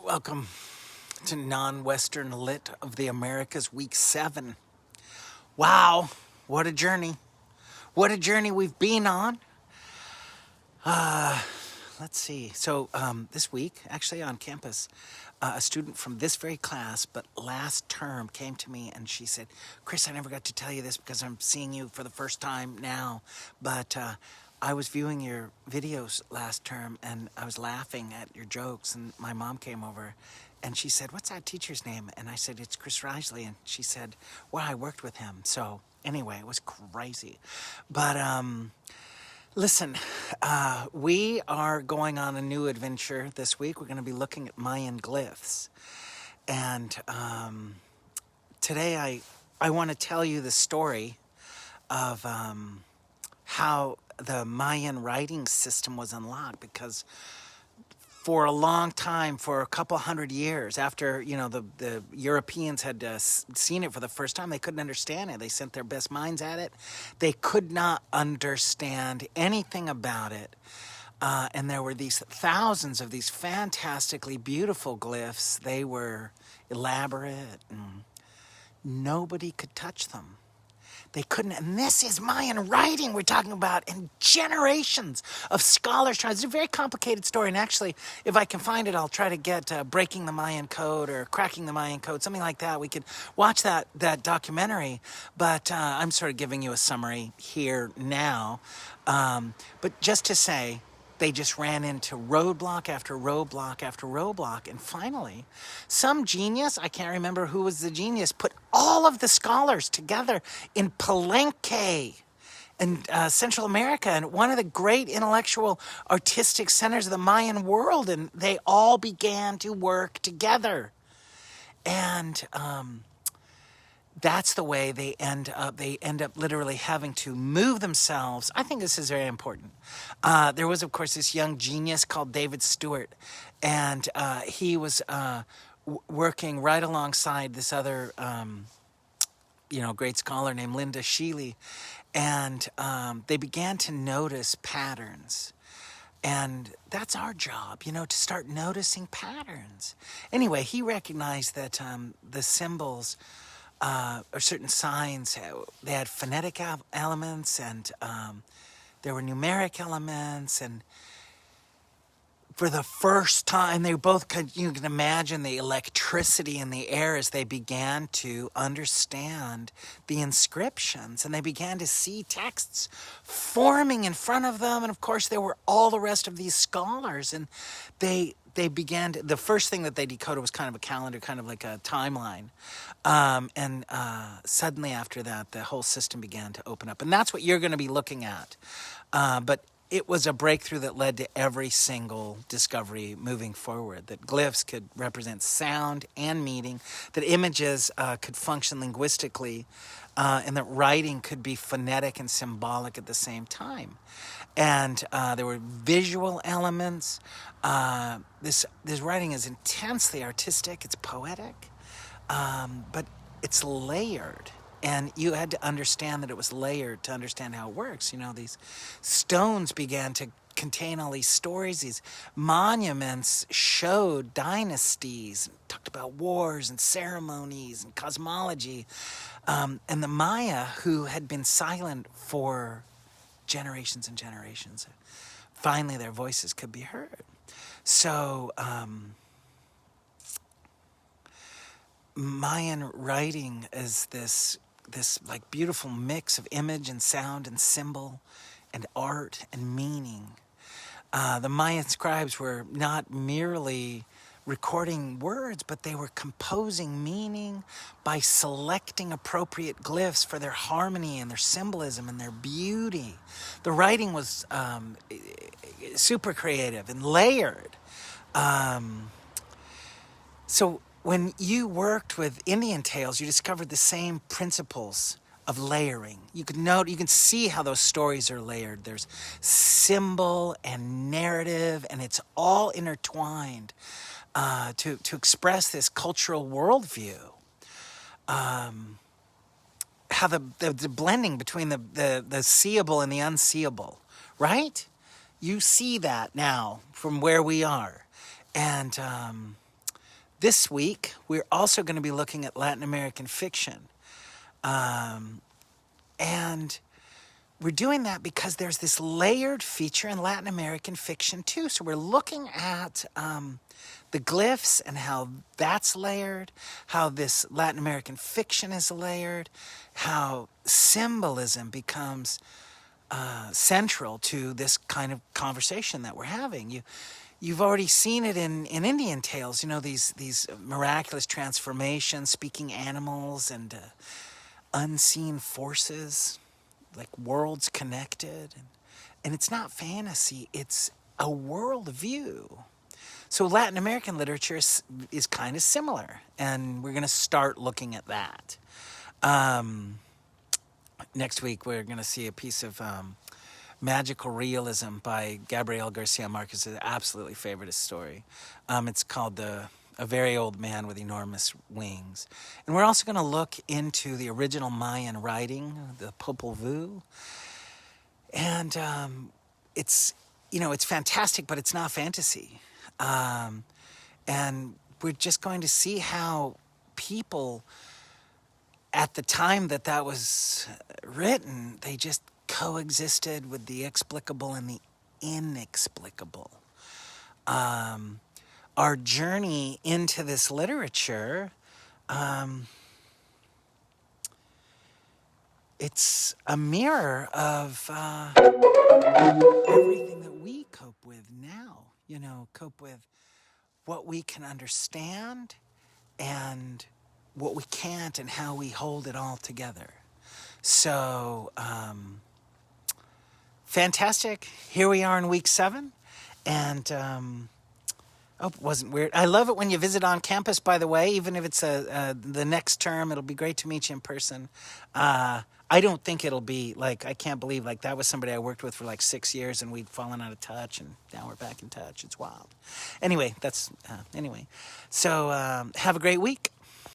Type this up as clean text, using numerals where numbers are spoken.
Welcome to Non-Western Lit of the Americas, Week 7. Wow, what a journey. What a journey we've been on. Let's see. So this week, actually on campus, a student from this very class, but last term, came to me and she said, Chris, I never got to tell you this because I'm seeing you for the first time now, but I was viewing your videos last term and I was laughing at your jokes, and my mom came over and she said, what's that teacher's name? And I said, it's Chris Risley. And she said, well, I worked with him. So anyway, it was crazy. But listen, we are going on a new adventure this week. We're going to be looking at Mayan glyphs. And today I want to tell you the story of how the Mayan writing system was unlocked, because for a long time, for a couple hundred years after, the Europeans had seen it for the first time, they couldn't understand it. They sent their best minds at it. They could not understand anything about it. And there were these thousands of these fantastically beautiful glyphs. They were elaborate and nobody could touch them. They couldn't, and this is Mayan writing we're talking about, and generations of scholars trying. It's a very complicated story, and actually, if I can find it, I'll try to get Breaking the Mayan Code or Cracking the Mayan Code, something like that. We could watch that documentary, but I'm sort of giving you a summary here now. But just to say, they just ran into roadblock after roadblock after roadblock. And finally, some genius, I can't remember who was the genius, put all of the scholars together in Palenque in Central America, and one of the great intellectual artistic centers of the Mayan world. And they all began to work together. And that's the way they end up. They end up literally having to move themselves. I think this is very important. There was, of course, this young genius called David Stewart, and he was working right alongside this other, great scholar named Linda Sheely, and they began to notice patterns. And that's our job, to start noticing patterns. Anyway, he recognized that the symbols or certain signs, they had phonetic elements, and there were numeric elements, and for the first time, they both could, you can imagine the electricity in the air as they began to understand the inscriptions, and they began to see texts forming in front of them. And of course, there were all the rest of these scholars, and they began to, the first thing that they decoded was kind of a calendar, kind of like a timeline. And suddenly after that, the whole system began to open up. And that's what you're going to be looking at. But it was a breakthrough that led to every single discovery moving forward, that glyphs could represent sound and meaning, that images could function linguistically, and that writing could be phonetic and symbolic at the same time. And there were visual elements. This writing is intensely artistic. It's poetic, but it's layered. And you had to understand that it was layered to understand how it works. These stones began to contain all these stories. These monuments showed dynasties, talked about wars and ceremonies and cosmology. And the Maya, who had been silent for generations and generations, finally their voices could be heard. So Mayan writing is this like beautiful mix of image and sound and symbol and art and meaning. The Mayan scribes were not merely recording words, but they were composing meaning by selecting appropriate glyphs for their harmony and their symbolism and their beauty. The writing was super creative and layered. So when you worked with Indian tales, you discovered the same principles of layering. You can see how those stories are layered. There's symbol and narrative, and it's all intertwined to express this cultural worldview. How the blending between the seeable and the unseeable, right? You see that now from where we are. And This week, we're also going to be looking at Latin American fiction. And we're doing that because there's this layered feature in Latin American fiction too. So we're looking at the glyphs and how that's layered, how this Latin American fiction is layered, how symbolism becomes central to this kind of conversation that we're having. You've already seen it in Indian tales, these miraculous transformations, speaking animals and unseen forces, like worlds connected. And it's not fantasy, it's a world view. So Latin American literature is kind of similar, and we're going to start looking at that. Next week, we're going to see a piece of magical realism by Gabriel Garcia Marquez, an absolutely favorite story. It's called A Very Old Man with Enormous Wings. And we're also going to look into the original Mayan writing, the Popol Vuh. And it's fantastic, but it's not fantasy. And we're just going to see how people, at the time that was written, they just coexisted with the explicable and the inexplicable. Our journey into this literature, it's a mirror of everything that we cope with now. Cope with what we can understand and what we can't, and how we hold it all together. So, fantastic. Here we are in week 7. And, oh, it wasn't weird. I love it when you visit on campus, by the way, even if it's the next term. It'll be great to meet you in person. I don't think it'll be I can't believe that was somebody I worked with for 6 years and we'd fallen out of touch, and now we're back in touch. It's wild. Anyway, anyway. So have a great week.